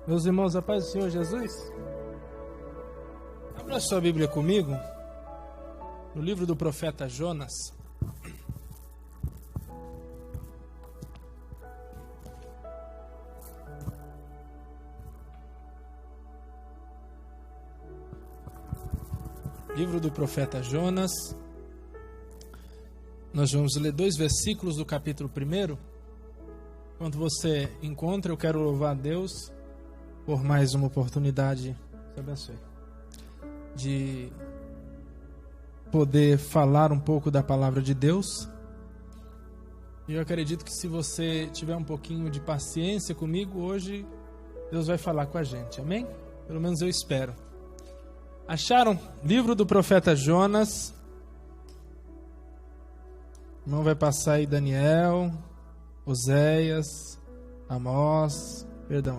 Meus irmãos, a paz do Senhor Jesus. Abra sua Bíblia comigo, no livro do profeta Jonas. Livro do profeta Jonas. Nós vamos ler 2 versículos do capítulo 1. Quando você encontra, eu quero louvar a Deus por mais uma oportunidade, Deus abençoe, de poder falar um pouco da palavra de Deus. E eu acredito que se você tiver um pouquinho de paciência comigo, hoje Deus vai falar com a gente, amém? Pelo menos eu espero. Acharam? Livro do profeta Jonas. O irmão vai passar aí Daniel, Oséias,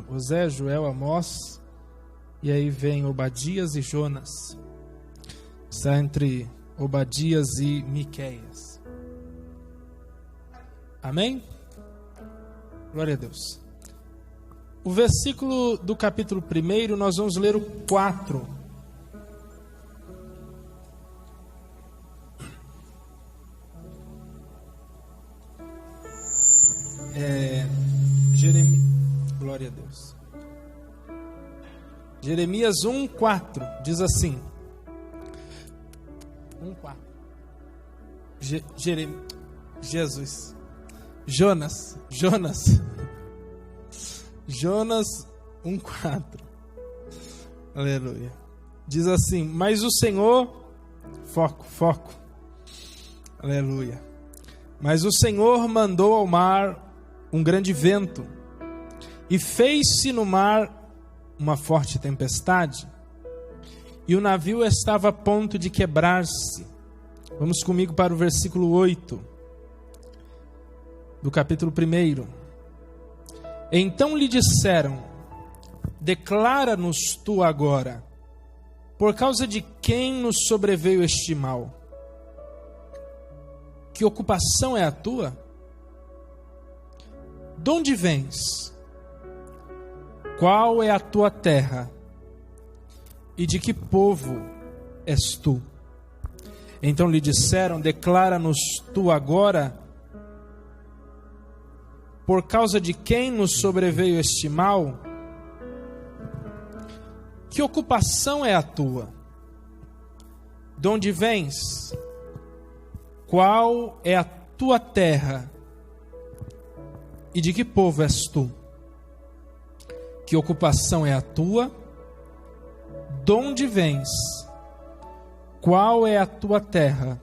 Oséias, Joel, Amós, e aí vem Obadias e Jonas. Está entre Obadias e Miqueias. Amém? Glória a Deus. O versículo do capítulo 1, nós vamos ler o 4. Glória a Deus. Jeremias 1:4 diz assim. 1:4. Jesus. Jonas 1:4. Aleluia. Diz assim: mas o Senhor, foco. Aleluia. Mas o Senhor mandou ao mar um grande vento, e fez-se no mar uma forte tempestade, e o navio estava a ponto de quebrar-se. Vamos comigo para o versículo 8 do capítulo 1. Então lhe disseram: declara-nos tu agora, por causa de quem nos sobreveio este mal? Que ocupação é a tua? De onde vens? Qual é a tua terra? E de que povo és tu? Então lhe disseram: declara-nos tu agora, por causa de quem nos sobreveio este mal? Que ocupação é a tua? De onde vens? Qual é a tua terra? E de que povo és tu? Que ocupação é a tua? De onde vens? Qual é a tua terra?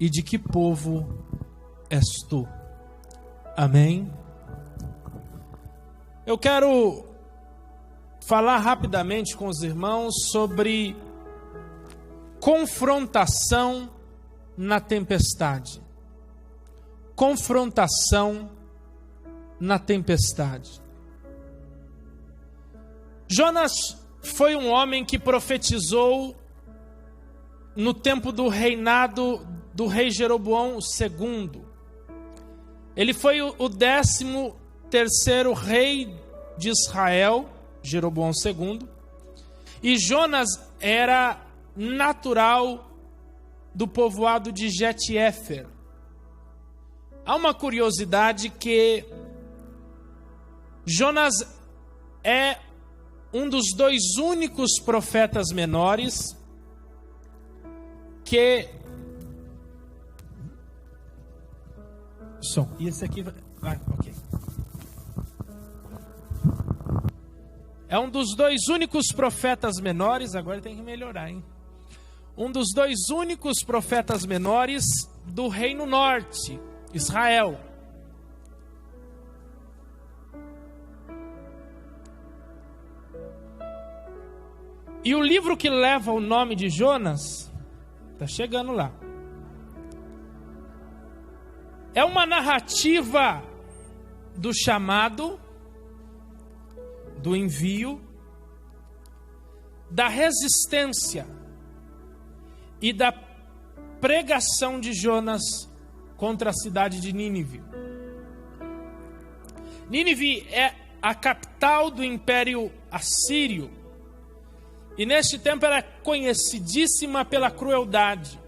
E de que povo és tu? Amém? Eu quero falar rapidamente com os irmãos sobre confrontação na tempestade. Confrontação na tempestade. Jonas foi um homem que profetizou no tempo do reinado do rei Jeroboão II. Ele foi o 13º rei de Israel, Jeroboão II, e Jonas era natural do povoado de Jet-Éfer. Há uma curiosidade que Jonas é um dos 2 únicos profetas menores que... E esse aqui vai, ok. É um dos 2 únicos profetas menores, agora tem que melhorar, hein? Um dos 2 únicos profetas menores do Reino Norte, Israel. E o livro que leva o nome de Jonas, está chegando lá, é uma narrativa do chamado, do envio, da resistência e da pregação de Jonas contra a cidade de Nínive. Nínive a capital do Império Assírio. E neste tempo era conhecidíssima pela crueldade.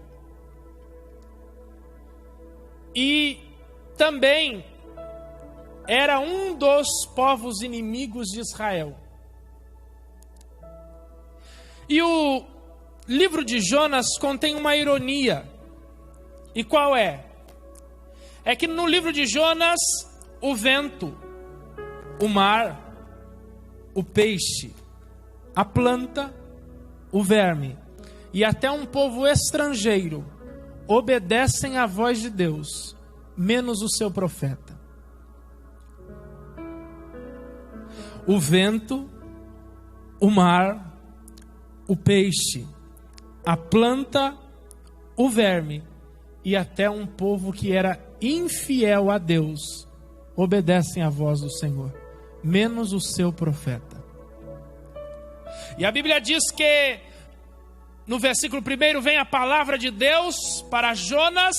E também era um dos povos inimigos de Israel. E o livro de Jonas contém uma ironia. E qual é? É que no livro de Jonas, o vento, o mar, o peixe, a planta, o verme e até um povo estrangeiro obedecem à voz de Deus, menos o seu profeta. O vento, o mar, o peixe, a planta, o verme e até um povo que era infiel a Deus obedecem à voz do Senhor, menos o seu profeta. E a Bíblia diz que no versículo 1 vem a palavra de Deus para Jonas,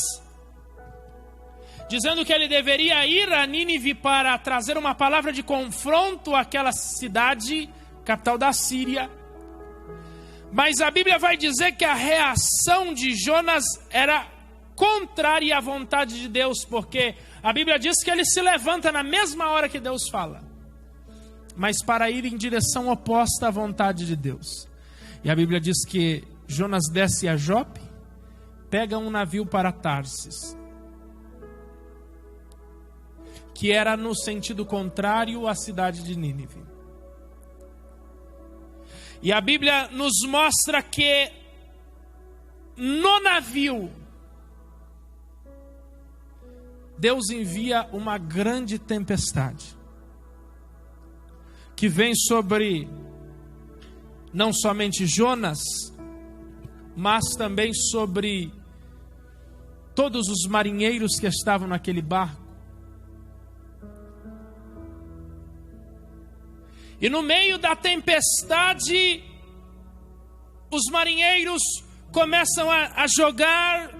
dizendo que ele deveria ir a Nínive para trazer uma palavra de confronto àquela cidade, capital da Síria. Mas a Bíblia vai dizer que a reação de Jonas era contrária à vontade de Deus, porque a Bíblia diz que ele se levanta na mesma hora que Deus fala, mas para ir em direção oposta à vontade de Deus. E a Bíblia diz que Jonas desce a Jope, pega um navio para Tarsis, que era no sentido contrário à cidade de Nínive. E a Bíblia nos mostra que no navio Deus envia uma grande tempestade que vem sobre não somente Jonas, mas também sobre todos os marinheiros que estavam naquele barco. E no meio da tempestade, os marinheiros começam a jogar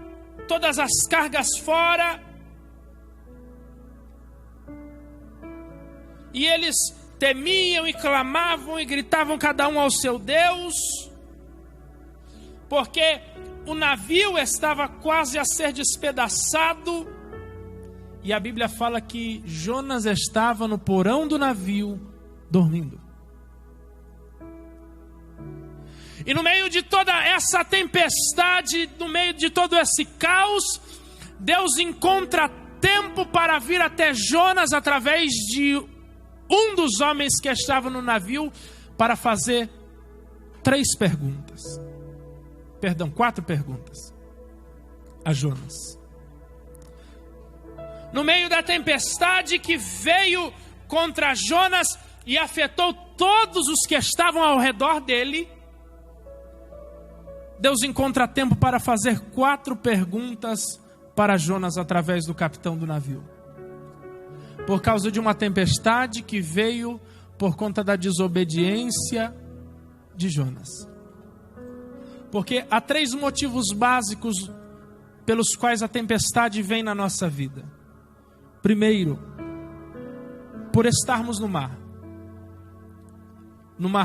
todas as cargas fora. E eles temiam e clamavam e gritavam cada um ao seu Deus, porque o navio estava quase a ser despedaçado. E a Bíblia fala que Jonas estava no porão do navio, dormindo. E no meio de toda essa tempestade, no meio de todo esse caos, Deus encontra tempo para vir até Jonas através de um dos homens que estava no navio para fazer 4 perguntas a Jonas. No meio da tempestade que veio contra Jonas e afetou todos os que estavam ao redor dele, Deus encontra tempo para fazer 4 perguntas para Jonas através do capitão do navio. Por causa de uma tempestade que veio por conta da desobediência de Jonas. Porque há 3 motivos básicos pelos quais a tempestade vem na nossa vida. Primeiro, por estarmos no mar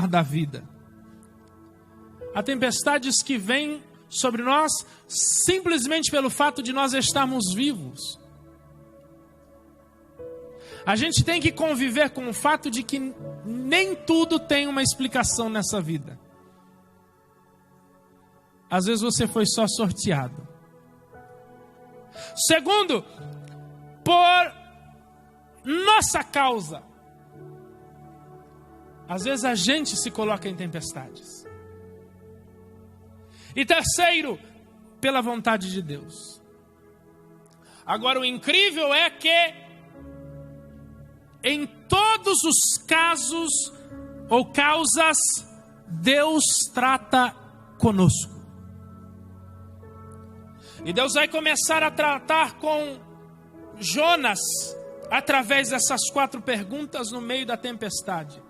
da vida. Há tempestades que vêm sobre nós simplesmente pelo fato de nós estarmos vivos. A gente tem que conviver com o fato de que nem tudo tem uma explicação nessa vida. Às vezes você foi só sorteado. Segundo, por nossa causa. Às vezes a gente se coloca em tempestades. E terceiro, pela vontade de Deus. Agora o incrível é que em todos os casos ou causas, Deus trata conosco. E Deus vai começar a tratar com Jonas através dessas 4 perguntas no meio da tempestade.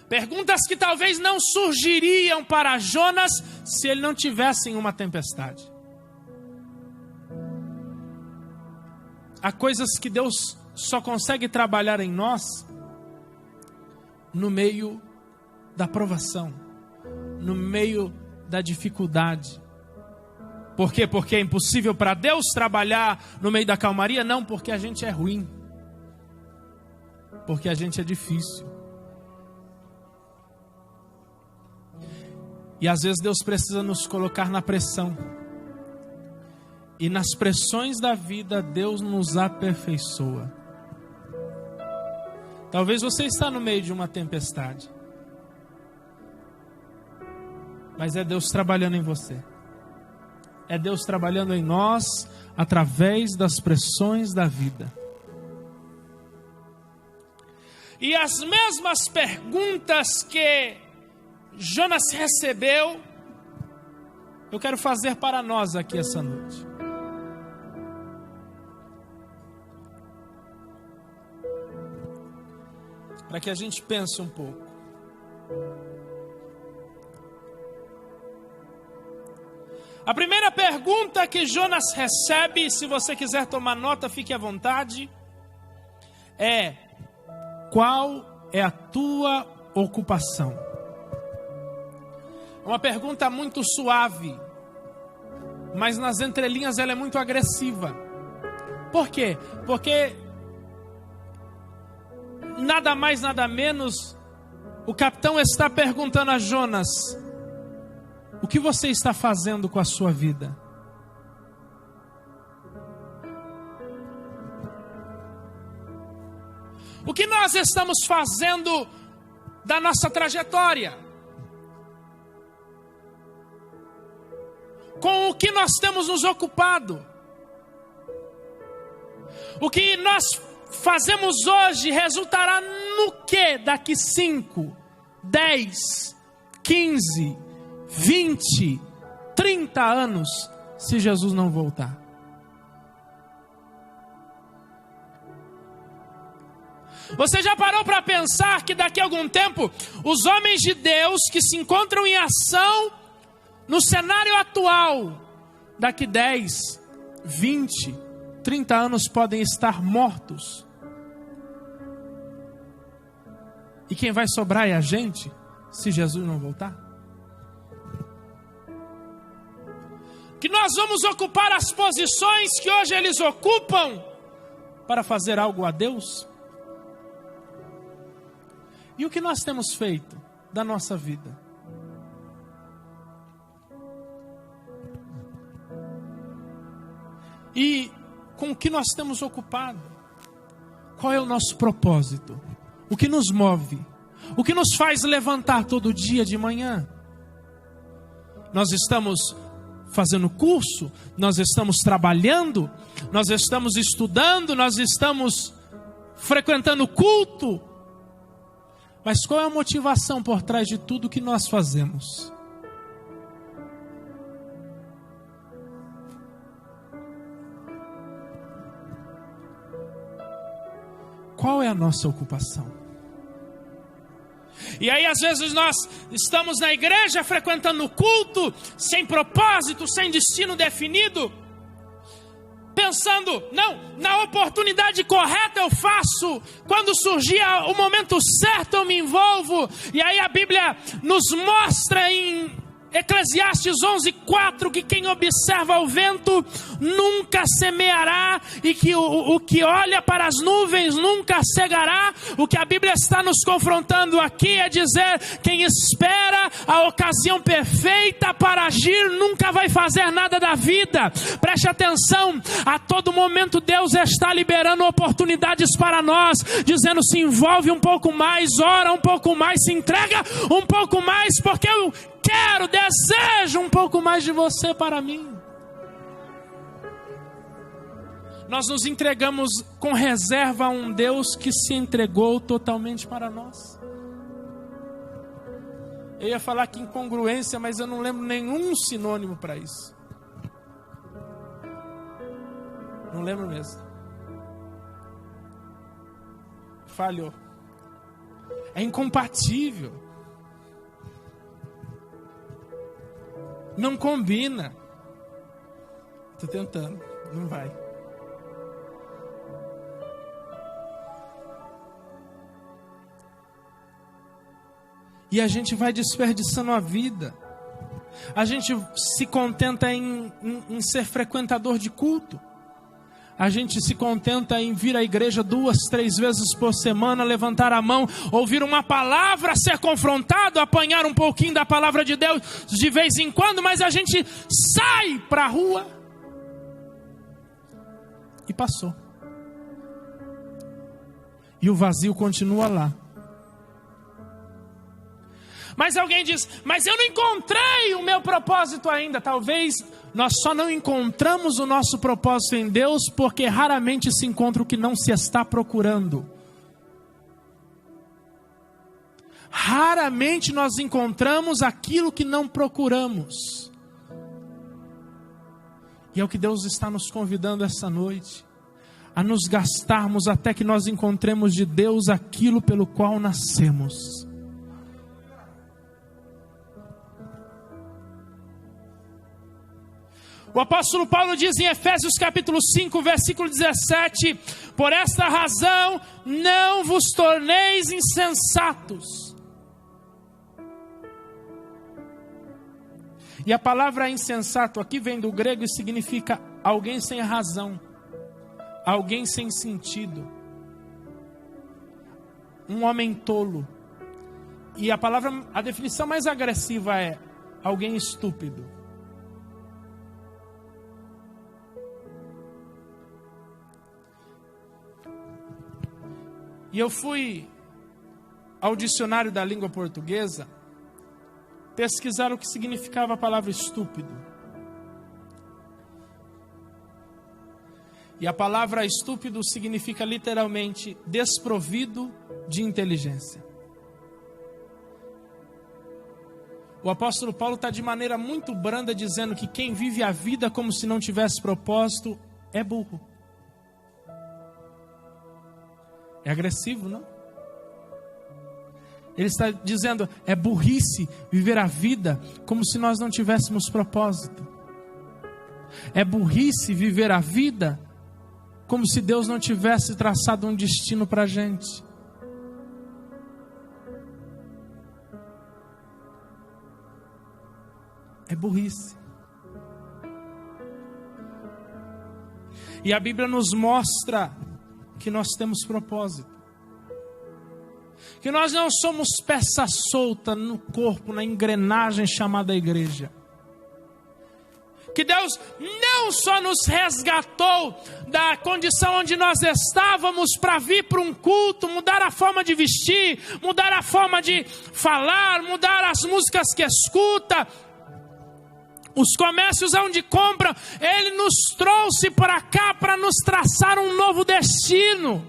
Perguntas que talvez não surgiriam para Jonas se ele não tivesse em uma tempestade. Há coisas que Deus só consegue trabalhar em nós no meio da provação, no meio da dificuldade. Por quê? Porque é impossível para Deus trabalhar no meio da calmaria? Não, porque a gente é ruim. Porque a gente é difícil. E às vezes Deus precisa nos colocar na pressão. E nas pressões da vida, Deus nos aperfeiçoa. Talvez você está no meio de uma tempestade. Mas é Deus trabalhando em você. É Deus trabalhando em nós através das pressões da vida. E as mesmas perguntas que Jonas recebeu, eu quero fazer para nós aqui essa noite. Para que a gente pense um pouco. A primeira pergunta que Jonas recebe, se você quiser tomar nota, fique à vontade, é: qual é a tua ocupação? É uma pergunta muito suave, mas nas entrelinhas ela é muito agressiva. Por quê? Porque nada mais, nada menos, o capitão está perguntando a Jonas: o que você está fazendo com a sua vida? O que nós estamos fazendo da nossa trajetória? Com o que nós temos nos ocupado? O que nós fazemos hoje resultará no que daqui 5, 10, 15, 20, 30 anos, se Jesus não voltar? Você já parou para pensar que daqui a algum tempo os homens de Deus que se encontram em ação no cenário atual, daqui 10, 20, 30 anos podem estar mortos? E quem vai sobrar é a gente, se Jesus não voltar? Que nós vamos ocupar as posições que hoje eles ocupam para fazer algo a Deus? E o que nós temos feito da nossa vida? E com o que nós temos ocupado? Qual é o nosso propósito? O que nos move? O que nos faz levantar todo dia de manhã? Nós estamos fazendo curso? Nós estamos trabalhando? Nós estamos estudando? Nós estamos frequentando culto? Mas qual é a motivação por trás de tudo que nós fazemos? Qual é a nossa ocupação? E aí às vezes nós estamos na igreja frequentando o culto, sem propósito, sem destino definido, pensando, não, na oportunidade correta eu faço, quando surgir o momento certo eu me envolvo. E aí a Bíblia nos mostra em Eclesiastes 11:4 que quem observa o vento nunca semeará, e que o que olha para as nuvens nunca cegará. O que a Bíblia está nos confrontando aqui é dizer: quem espera a ocasião perfeita para agir nunca vai fazer nada da vida. Preste atenção, a todo momento Deus está liberando oportunidades para nós, dizendo: se envolve um pouco mais, ora um pouco mais, se entrega um pouco mais, porque eu quero, desejo um pouco mais de você para mim. Nós nos entregamos com reserva a um Deus que se entregou totalmente para nós. Eu ia falar que incongruência, mas eu não lembro nenhum sinônimo para isso. Não lembro mesmo. Falhou. É incompatível. Não combina. Estou tentando, não vai. E a gente vai desperdiçando a vida. A gente se contenta em ser frequentador de culto. A gente se contenta em vir à igreja 2, 3 vezes por semana, levantar a mão, ouvir uma palavra, ser confrontado, apanhar um pouquinho da palavra de Deus de vez em quando, mas a gente sai para a rua e passou. E o vazio continua lá. Mas alguém diz, mas eu não encontrei o meu propósito ainda. Talvez nós só não encontramos o nosso propósito em Deus porque raramente se encontra o que não se está procurando. Raramente nós encontramos aquilo que não procuramos. E é o que Deus está nos convidando essa noite, a nos gastarmos até que nós encontremos de Deus aquilo pelo qual nascemos. O apóstolo Paulo diz em Efésios capítulo 5, versículo 17: por esta razão não vos torneis insensatos. E a palavra insensato aqui vem do grego e significa alguém sem razão, alguém sem sentido, um homem tolo. E a definição mais agressiva é alguém estúpido. E eu fui ao dicionário da língua portuguesa pesquisar o que significava a palavra estúpido. E a palavra estúpido significa literalmente desprovido de inteligência. O apóstolo Paulo está de maneira muito branda dizendo que quem vive a vida como se não tivesse propósito é burro. É agressivo, não? Ele está dizendo, é burrice viver a vida como se nós não tivéssemos propósito. É burrice viver a vida como se Deus não tivesse traçado um destino para a gente. É burrice. E a Bíblia nos mostra que nós temos propósito, que nós não somos peça solta no corpo, na engrenagem chamada igreja, que Deus não só nos resgatou da condição onde nós estávamos para vir para um culto, mudar a forma de vestir, mudar a forma de falar, mudar as músicas que escuta, os comércios onde compram. Ele nos trouxe para cá para nos traçar um novo destino,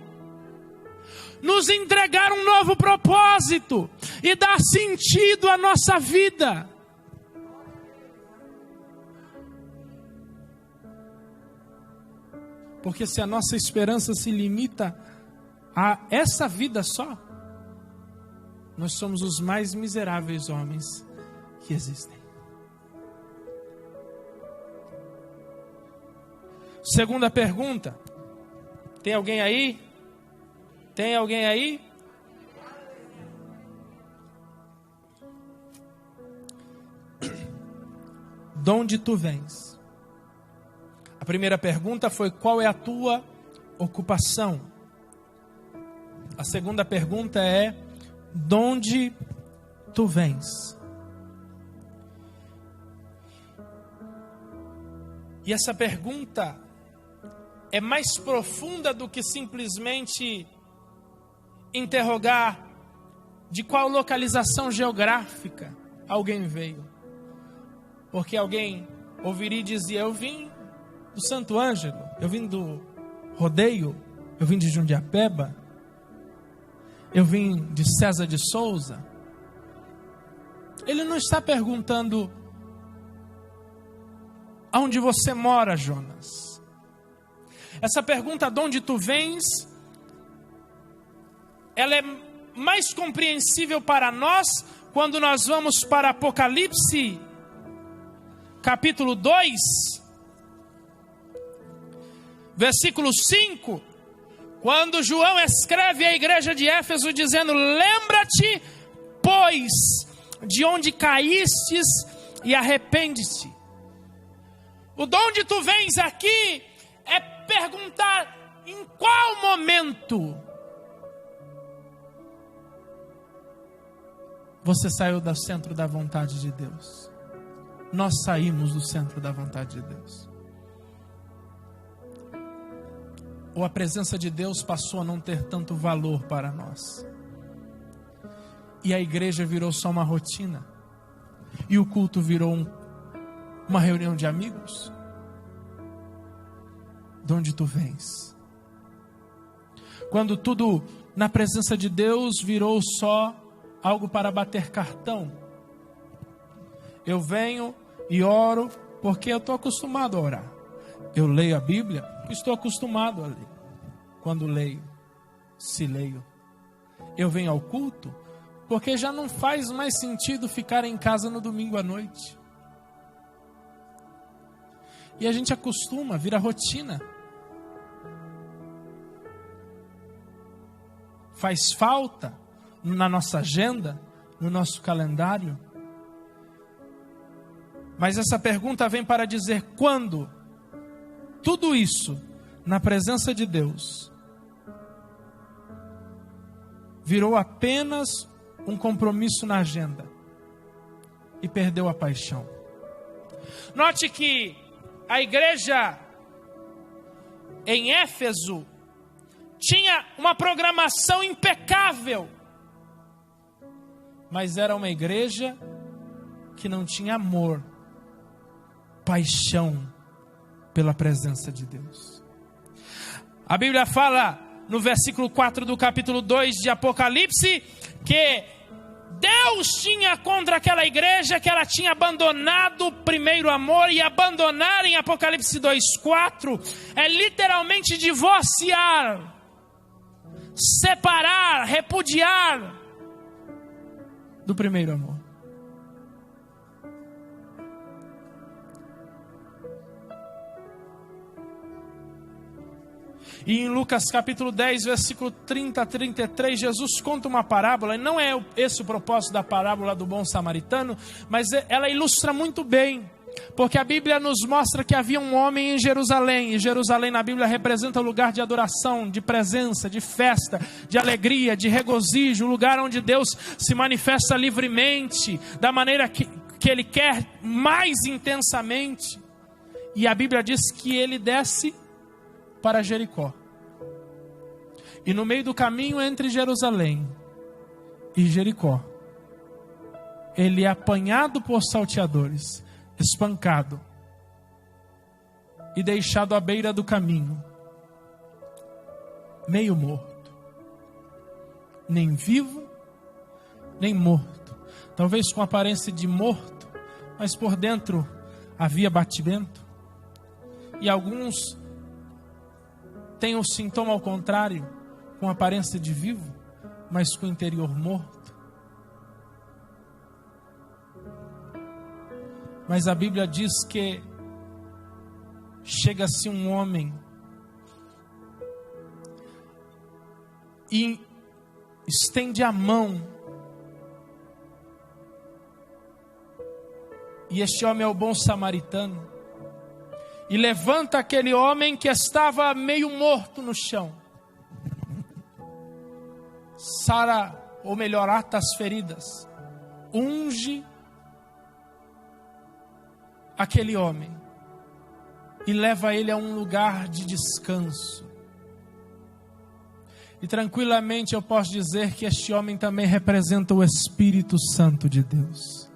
nos entregar um novo propósito e dar sentido à nossa vida. Porque se a nossa esperança se limita a essa vida só, nós somos os mais miseráveis homens que existem. Segunda pergunta. Tem alguém aí? Tem alguém aí? De onde tu vens? A primeira pergunta foi: qual é a tua ocupação? A segunda pergunta é: de onde tu vens? E essa pergunta é mais profunda do que simplesmente interrogar de qual localização geográfica alguém veio. Porque alguém ouviria e dizia: eu vim do Santo Ângelo, eu vim do Rodeio, eu vim de Jundiapeba, eu vim de César de Souza. Ele não está perguntando: aonde você mora, Jonas? Essa pergunta, de onde tu vens, ela é mais compreensível para nós quando nós vamos para Apocalipse, capítulo 2, versículo 5, quando João escreve à igreja de Éfeso dizendo: lembra-te, pois, de onde caístes e arrepende-te. O de onde tu vens aqui é perguntar em qual momento você saiu do centro da vontade de Deus. Nós saímos do centro da vontade de Deus. Ou a presença de Deus passou a não ter tanto valor para nós. E a igreja virou só uma rotina. E o culto virou uma reunião de amigos. De onde tu vens? Quando tudo na presença de Deus virou só algo para bater cartão. Eu venho e oro porque eu estou acostumado a orar. Eu leio a Bíblia, estou acostumado a ler. Quando leio, se leio. Eu venho ao culto porque já não faz mais sentido ficar em casa no domingo à noite. E a gente acostuma, vira rotina. Faz falta na nossa agenda, no nosso calendário. Mas essa pergunta vem para dizer quando tudo isso, na presença de Deus, virou apenas um compromisso na agenda e perdeu a paixão. Note que a igreja em Éfeso tinha uma programação impecável, mas era uma igreja que não tinha amor, paixão pela presença de Deus. A Bíblia fala no versículo 4 do capítulo 2 de Apocalipse que Deus tinha contra aquela igreja que ela tinha abandonado o primeiro amor. E abandonar em Apocalipse 2:4 é literalmente divorciar, separar, repudiar do primeiro amor. E em Lucas capítulo 10, versículo 30 a 33, Jesus conta uma parábola, e não é esse o propósito da parábola do bom samaritano, mas ela ilustra muito bem, porque a Bíblia nos mostra que havia um homem em Jerusalém, e Jerusalém na Bíblia representa o lugar de adoração, de presença, de festa, de alegria, de regozijo, o lugar onde Deus se manifesta livremente, da maneira que Ele quer, mais intensamente. E a Bíblia diz que ele desce para Jericó. E no meio do caminho entre Jerusalém e Jericó, ele é apanhado por salteadores, espancado e deixado à beira do caminho, meio morto, nem vivo, nem morto, talvez com aparência de morto, mas por dentro havia batimento. E alguns têm o sintoma ao contrário, com aparência de vivo, mas com o interior morto. Mas a Bíblia diz que chega-se um homem e estende a mão, e este homem é o bom samaritano, e levanta aquele homem que estava meio morto no chão, sara, ou melhor, ata as feridas, unge aquele homem e leva ele a um lugar de descanso. E tranquilamente eu posso dizer que este homem também representa o Espírito Santo de Deus.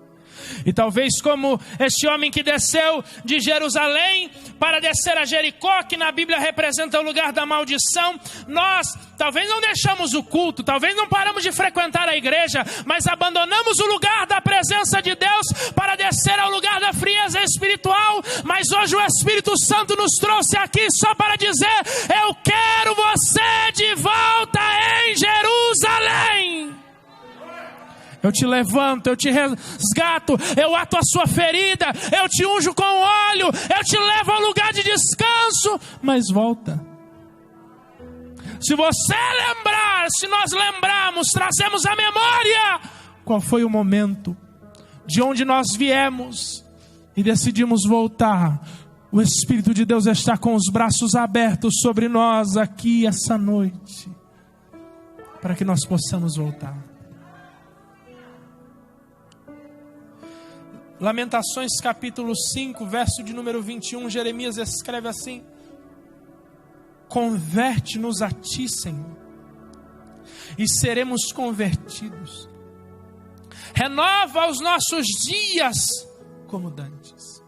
E talvez como este homem que desceu de Jerusalém para descer a Jericó, que na Bíblia representa o lugar da maldição, nós talvez não deixamos o culto, talvez não paramos de frequentar a igreja, mas abandonamos o lugar da presença de Deus para descer ao lugar da frieza espiritual. Mas hoje o Espírito Santo nos trouxe aqui só para dizer: eu quero você de volta em Jerusalém. Eu te levanto, eu te resgato, eu ato a sua ferida, eu te unjo com óleo, eu te levo ao lugar de descanso, mas volta. Se você lembrar, se nós lembrarmos, trazemos à memória qual foi o momento, de onde nós viemos e decidimos voltar, o Espírito de Deus está com os braços abertos sobre nós aqui essa noite, para que nós possamos voltar. Lamentações capítulo 5, verso de número 21, Jeremias escreve assim: converte-nos a ti, Senhor, e seremos convertidos. Renova os nossos dias como dantes.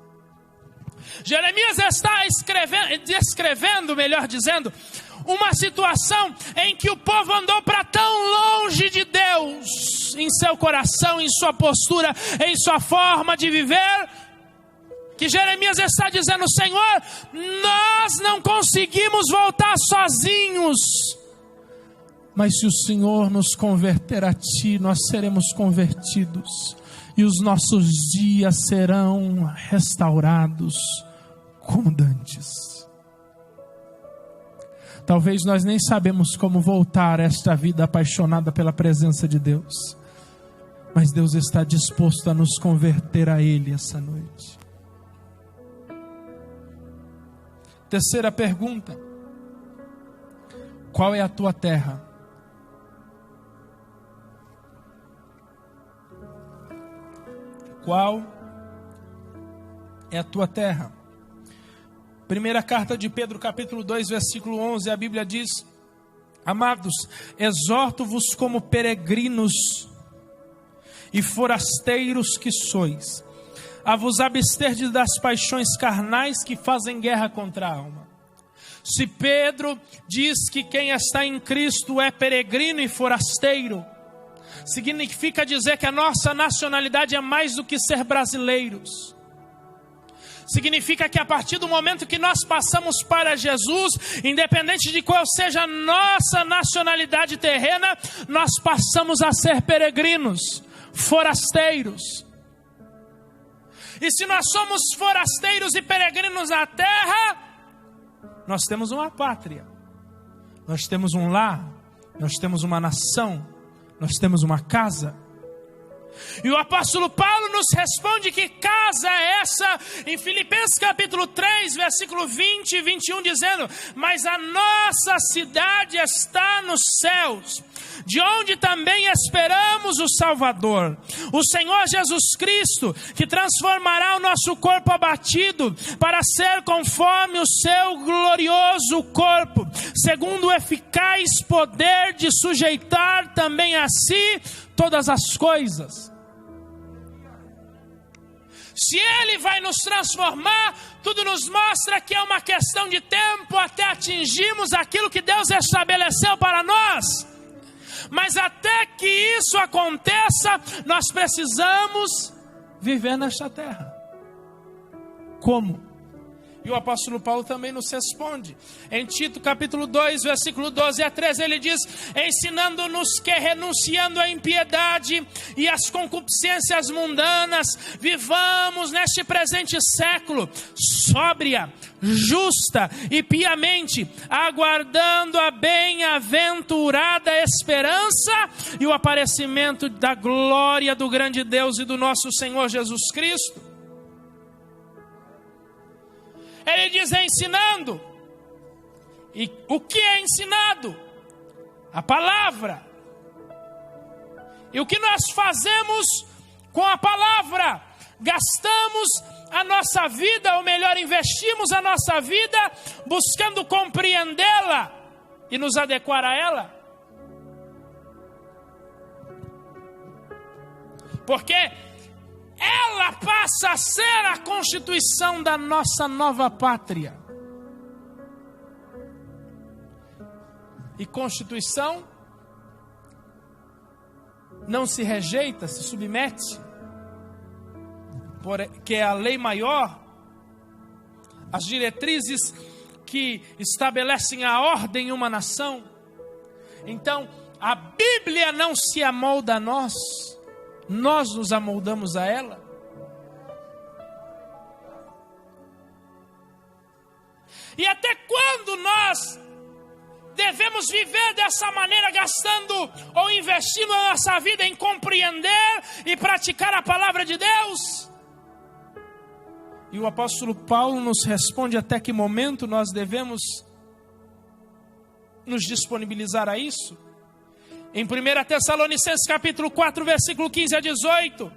Jeremias está descrevendo, melhor dizendo, uma situação em que o povo andou para tão longe de Deus, em seu coração, em sua postura, em sua forma de viver, que Jeremias está dizendo: Senhor, nós não conseguimos voltar sozinhos, mas se o Senhor nos converter a ti, nós seremos convertidos, e os nossos dias serão restaurados como dantes. Talvez nós nem sabemos como voltar a esta vida apaixonada pela presença de Deus, mas Deus está disposto a nos converter a Ele essa noite. Terceira pergunta: qual é a tua terra? Qual é a tua terra? Primeira carta de Pedro, capítulo 2, versículo 11, a Bíblia diz: amados, exorto-vos como peregrinos e forasteiros que sois, a vos absterdes das paixões carnais que fazem guerra contra a alma. Se Pedro diz que quem está em Cristo é peregrino e forasteiro, significa dizer que a nossa nacionalidade é mais do que ser brasileiros. Significa que a partir do momento que nós passamos para Jesus, independente de qual seja a nossa nacionalidade terrena, nós passamos a ser peregrinos, forasteiros. E se nós somos forasteiros e peregrinos na terra, nós temos uma pátria, nós temos um lar, nós temos uma nação, nós temos uma casa. E o apóstolo Paulo nos responde que casa é essa, em Filipenses capítulo 3, versículo 20 e 21, dizendo: mas a nossa cidade está nos céus, de onde também esperamos o Salvador, o Senhor Jesus Cristo, que transformará o nosso corpo abatido para ser conforme o seu glorioso corpo, segundo o eficaz poder de sujeitar também a si todas as coisas. Se Ele vai nos transformar, tudo nos mostra que é uma questão de tempo até atingirmos aquilo que Deus estabeleceu para nós. Mas até que isso aconteça, nós precisamos viver nesta terra. Como? E o apóstolo Paulo também nos responde. Em Tito capítulo 2, versículo 12 a 13, ele diz: ensinando-nos que, renunciando à impiedade e às concupiscências mundanas, vivamos neste presente século sóbria, justa e piamente, aguardando a bem-aventurada esperança e o aparecimento da glória do grande Deus e do nosso Senhor Jesus Cristo. Ele diz: ensinando. E o que é ensinado? A palavra. E o que nós fazemos com a palavra? Gastamos a nossa vida, ou melhor, investimos a nossa vida buscando compreendê-la e nos adequar a ela. Porque ela passa a ser a constituição da nossa nova pátria. E constituição não se rejeita, se submete, porque é a lei maior, as diretrizes que estabelecem a ordem em uma nação. Então, a Bíblia não se amolda a nós, nós nos amoldamos a ela. E até quando nós devemos viver dessa maneira, gastando ou investindo a nossa vida em compreender e praticar a palavra de Deus? E o apóstolo Paulo nos responde até que momento nós devemos nos disponibilizar a isso. Em 1 Tessalonicenses capítulo 4, versículo 15 a 18.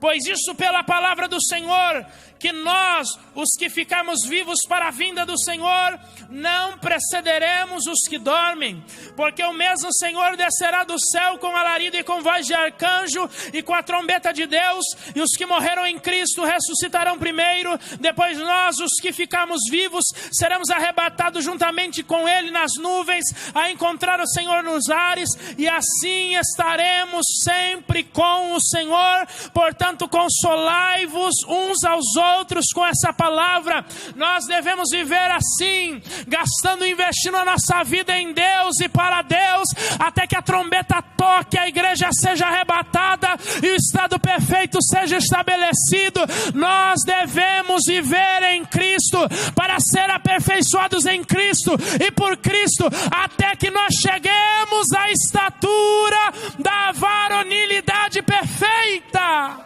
Pois isso pela palavra do Senhor, que nós, os que ficarmos vivos para a vinda do Senhor, não precederemos os que dormem. Porque o mesmo Senhor descerá do céu com alarido e com voz de arcanjo e com a trombeta de Deus, e os que morreram em Cristo ressuscitarão primeiro. Depois nós, os que ficarmos vivos, seremos arrebatados juntamente com Ele nas nuvens, a encontrar o Senhor nos ares, e assim estaremos sempre com o Senhor. Portanto, consolai-vos uns aos outros com essa palavra. Nós devemos viver assim, gastando e investindo a nossa vida em Deus e para Deus, até que a trombeta toque, a igreja seja arrebatada e o estado perfeito seja estabelecido. Nós devemos viver em Cristo, para ser aperfeiçoados em Cristo e por Cristo, até que nós cheguemos à estatura da varonilidade perfeita.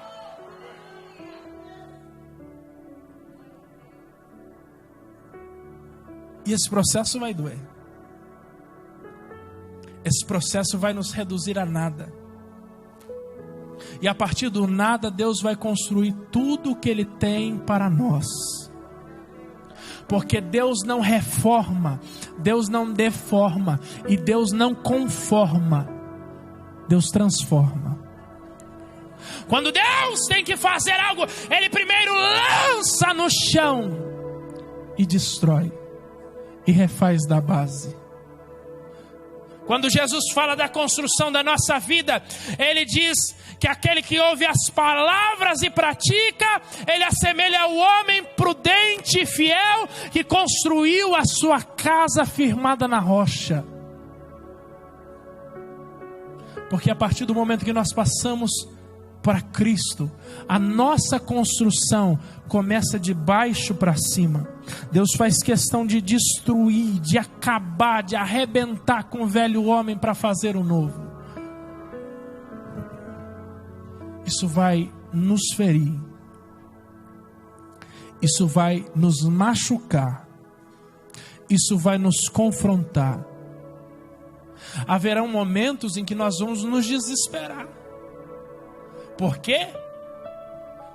E esse processo vai doer. Esse processo vai nos reduzir a nada. E a partir do nada, Deus vai construir tudo o que Ele tem para nós. Porque Deus não reforma, Deus não deforma, e Deus não conforma, Deus transforma. Quando Deus tem que fazer algo, Ele primeiro lança no chão e destrói. E refaz da base. Quando Jesus fala da construção da nossa vida, Ele diz que aquele que ouve as palavras e pratica, ele assemelha ao homem prudente e fiel, que construiu a sua casa firmada na rocha. Porque a partir do momento que nós passamos para Cristo, a nossa construção começa de baixo para cima. Deus faz questão de destruir, de acabar, de arrebentar com o velho homem para fazer o novo. Isso vai nos ferir, isso vai nos machucar, isso vai nos confrontar. Haverão momentos em que nós vamos nos desesperar. Por quê?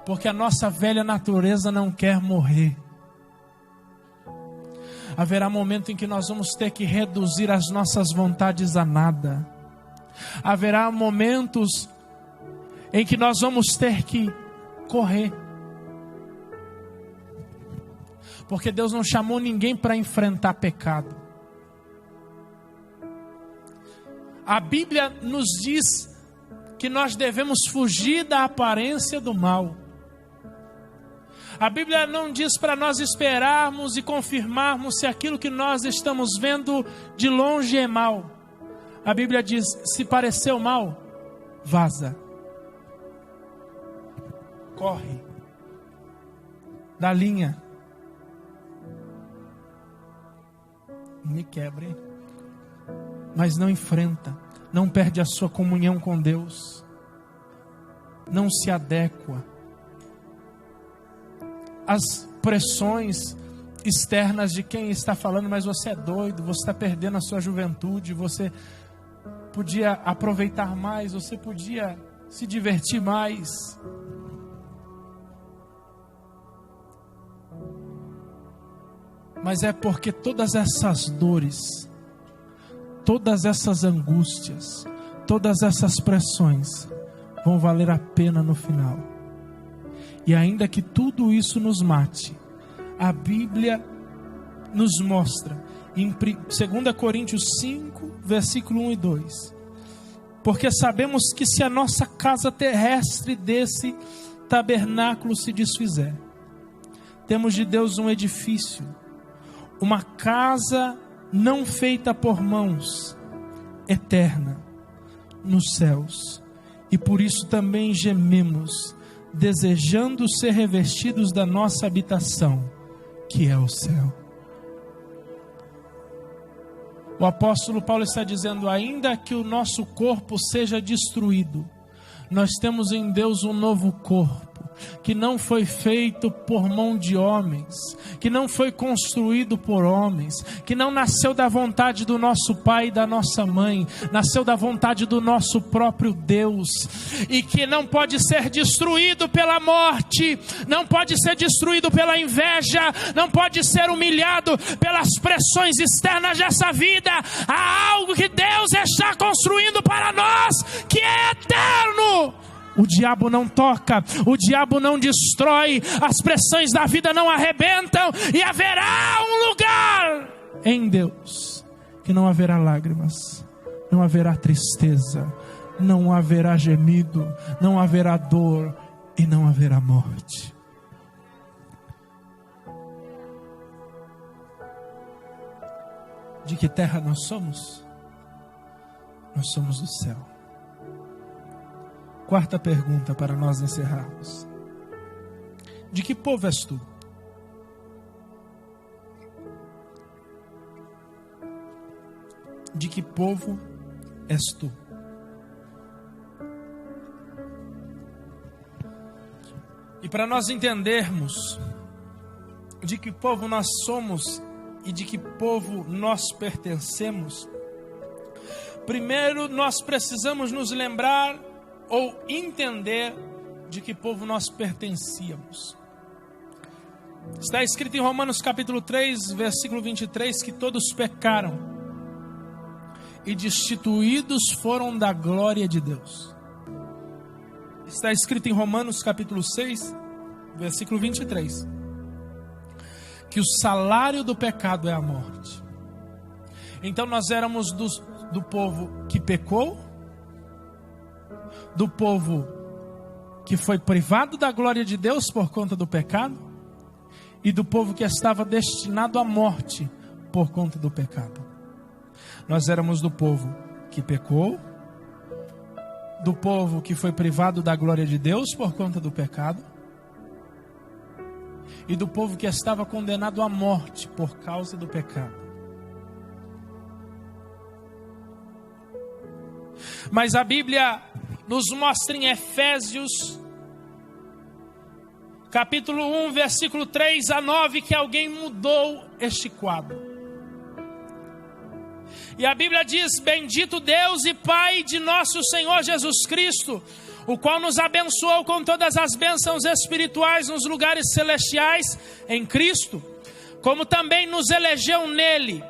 Porque a nossa velha natureza não quer morrer. Haverá momento em que nós vamos ter que reduzir as nossas vontades a nada. Haverá momentos em que nós vamos ter que correr. Porque Deus não chamou ninguém para enfrentar pecado. A Bíblia nos diz que nós devemos fugir da aparência do mal. A Bíblia não diz para nós esperarmos e confirmarmos se aquilo que nós estamos vendo de longe é mal. A Bíblia diz: se pareceu mal, vaza. Corre. Da linha. Me quebre. Mas não enfrenta. Não perde a sua comunhão com Deus. Não se adequa às pressões externas de quem está falando: mas você é doido, você está perdendo a sua juventude, você podia aproveitar mais, você podia se divertir mais. Mas é porque todas essas dores, todas essas angústias, todas essas pressões vão valer a pena no final. E ainda que tudo isso nos mate, a Bíblia nos mostra em 2 Coríntios 5, versículo 1 e 2. Porque sabemos que se a nossa casa terrestre desse tabernáculo se desfizer, temos de Deus um edifício, uma casa não feita por mãos, eterna, nos céus. E por isso também gememos, desejando ser revestidos da nossa habitação, que é o céu. O apóstolo Paulo está dizendo: ainda que o nosso corpo seja destruído, nós temos em Deus um novo corpo, que não foi feito por mão de homens, que não foi construído por homens, que não nasceu da vontade do nosso pai e da nossa mãe, nasceu da vontade do nosso próprio Deus, e que não pode ser destruído pela morte, não pode ser destruído pela inveja, não pode ser humilhado pelas pressões externas dessa vida. Há algo que Deus está construindo para nós, que é eterno. O diabo não toca, o diabo não destrói, as pressões da vida não arrebentam, e haverá um lugar em Deus que não haverá lágrimas, não haverá tristeza, não haverá gemido, não haverá dor e não haverá morte. De que terra nós somos? Nós somos do céu. Quarta pergunta para nós encerrarmos: de que povo és tu? De que povo és tu? E para nós entendermos de que povo nós somos e de que povo nós pertencemos, primeiro nós precisamos nos lembrar ou entender de que povo nós pertencíamos. Está escrito em Romanos capítulo 3, versículo 23, que todos pecaram e destituídos foram da glória de Deus. Está escrito em Romanos capítulo 6, versículo 23, que o salário do pecado é a morte. Então nós éramos do povo que pecou, do povo que foi privado da glória de Deus por conta do pecado, e do povo que estava destinado à morte por conta do pecado. Nós éramos do povo que pecou, do povo que foi privado da glória de Deus por conta do pecado, e do povo que estava condenado à morte por causa do pecado. Mas a Bíblia nos mostra em Efésios capítulo 1, versículo 3 a 9, que alguém mudou este quadro. E a Bíblia diz: bendito Deus e Pai de nosso Senhor Jesus Cristo, o qual nos abençoou com todas as bênçãos espirituais nos lugares celestiais em Cristo, como também nos elegeu nele.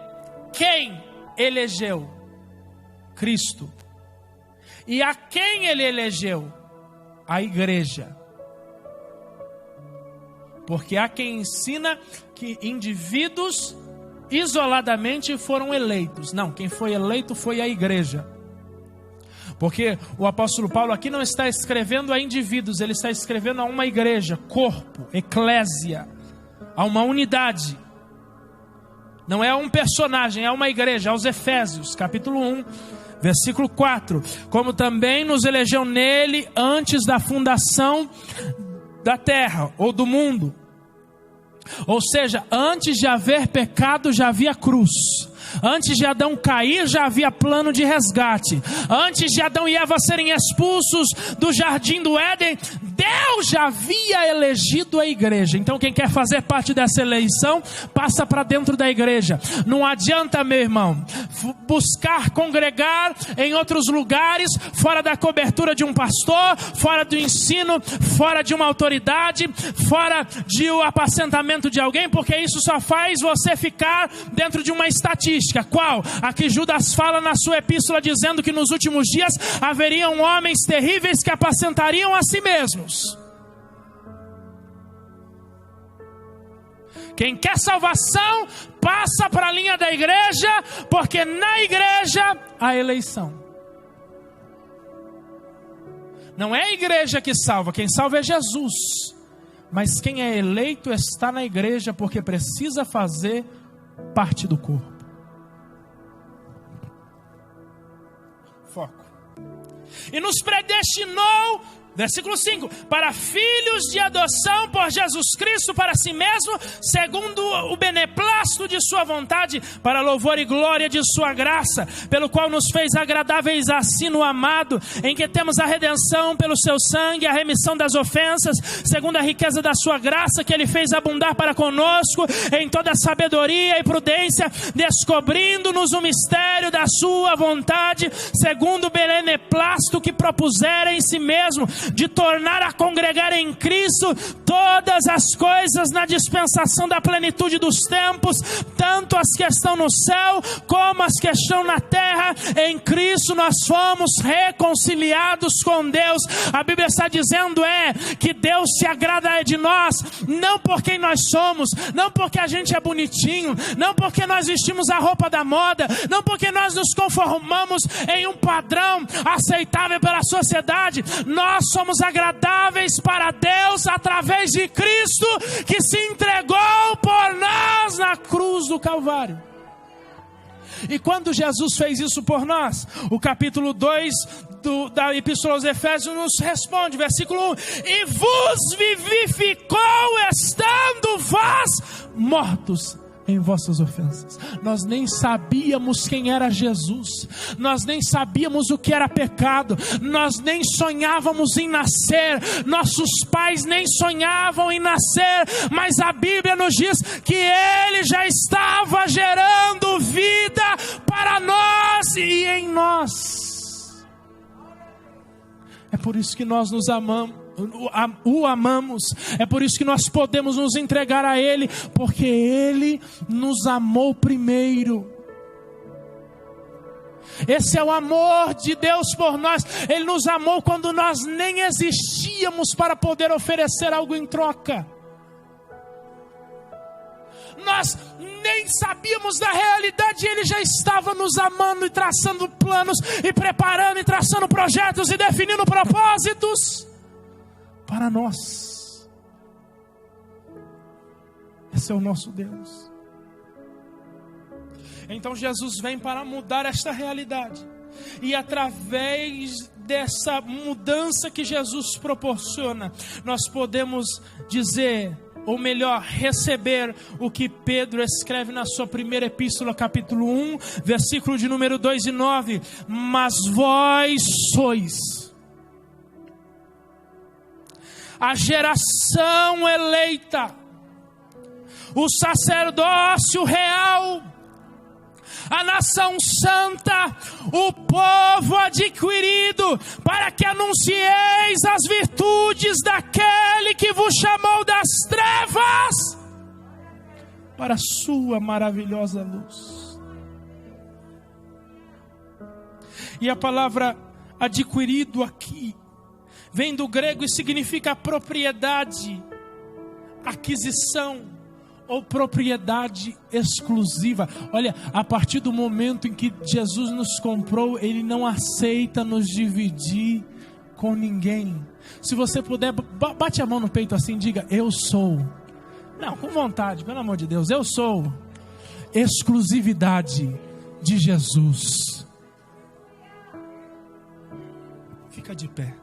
Quem elegeu? Cristo. E a quem ele elegeu? A igreja. Porque há quem ensina que indivíduos isoladamente foram eleitos. Não, quem foi eleito foi a igreja. Porque o apóstolo Paulo aqui não está escrevendo a indivíduos, ele está escrevendo a uma igreja, corpo, eclésia, a uma unidade. Não é a um personagem, é a uma igreja, aos Efésios, capítulo 1, versículo 4. Como também nos elegeu nele antes da fundação da terra ou do mundo. Ou seja, antes de haver pecado já havia cruz. Antes de Adão cair já havia plano de resgate. Antes de Adão e Eva serem expulsos do jardim do Éden, Deus já havia elegido a igreja. Então quem quer fazer parte dessa eleição, passa para dentro da igreja. Não adianta, meu irmão, buscar congregar em outros lugares, fora da cobertura de um pastor, fora do ensino, fora de uma autoridade, fora de um apacentamento de alguém, porque isso só faz você ficar dentro de uma estatística. Qual? A que Judas fala na sua epístola, dizendo que nos últimos dias haveriam homens terríveis que apacentariam a si mesmos. Quem quer salvação, passa para a linha da igreja, porque na igreja há eleição. Não é a igreja que salva, quem salva é Jesus. Mas quem é eleito está na igreja, porque precisa fazer parte do corpo. Foco. E nos predestinou Versículo 5, para filhos de adoção por Jesus Cristo para si mesmo, segundo o beneplácito de sua vontade, para louvor e glória de sua graça, pelo qual nos fez agradáveis assim no amado, em que temos a redenção pelo seu sangue, a remissão das ofensas, segundo a riqueza da sua graça, que ele fez abundar para conosco, em toda sabedoria e prudência, descobrindo-nos o mistério da sua vontade, segundo o beneplácito que propusera em si mesmo, de tornar a congregar em Cristo todas as coisas na dispensação da plenitude dos tempos, tanto as que estão no céu como as que estão na terra. Em Cristo nós fomos reconciliados com Deus. A Bíblia está dizendo que Deus se agrada de nós, não por quem nós somos, não porque a gente é bonitinho, não porque nós vestimos a roupa da moda, não porque nós nos conformamos em um padrão aceitável pela sociedade. Nós somos agradáveis para Deus através de Cristo, que se entregou por nós na cruz do Calvário. E quando Jesus fez isso por nós, o capítulo 2 da Epístola aos Efésios nos responde, versículo 1: e vos vivificou estando vós mortos em vossas ofensas. Nós nem sabíamos quem era Jesus, nós nem sabíamos o que era pecado, nós nem sonhávamos em nascer, nossos pais nem sonhavam em nascer, mas a Bíblia nos diz que Ele já estava gerando vida para nós e em nós. É por isso que nós nos amamos, o amamos, é por isso que nós podemos nos entregar a Ele, porque Ele nos amou primeiro. Esse é o amor de Deus por nós. Ele nos amou quando nós nem existíamos para poder oferecer algo em troca. Nós nem sabíamos da realidade, Ele já estava nos amando e traçando planos, e preparando e traçando projetos e definindo propósitos para nós. Esse é o nosso Deus. Então Jesus vem para mudar esta realidade, e através dessa mudança que Jesus proporciona, nós podemos dizer, ou melhor, receber o que Pedro escreve na sua primeira epístola, capítulo 1, versículo de número 2 e 9: mas vós sois a geração eleita, o sacerdócio real, a nação santa, o povo adquirido, para que anuncieis as virtudes daquele que vos chamou das trevas para a sua maravilhosa luz. E a palavra adquirido aqui vem do grego e significa propriedade, aquisição ou propriedade exclusiva. Olha, a partir do momento em que Jesus nos comprou, Ele não aceita nos dividir com ninguém. Se você puder, bate a mão no peito assim, diga: eu sou. Não, com vontade, pelo amor de Deus, eu sou exclusividade de Jesus. Fica de pé.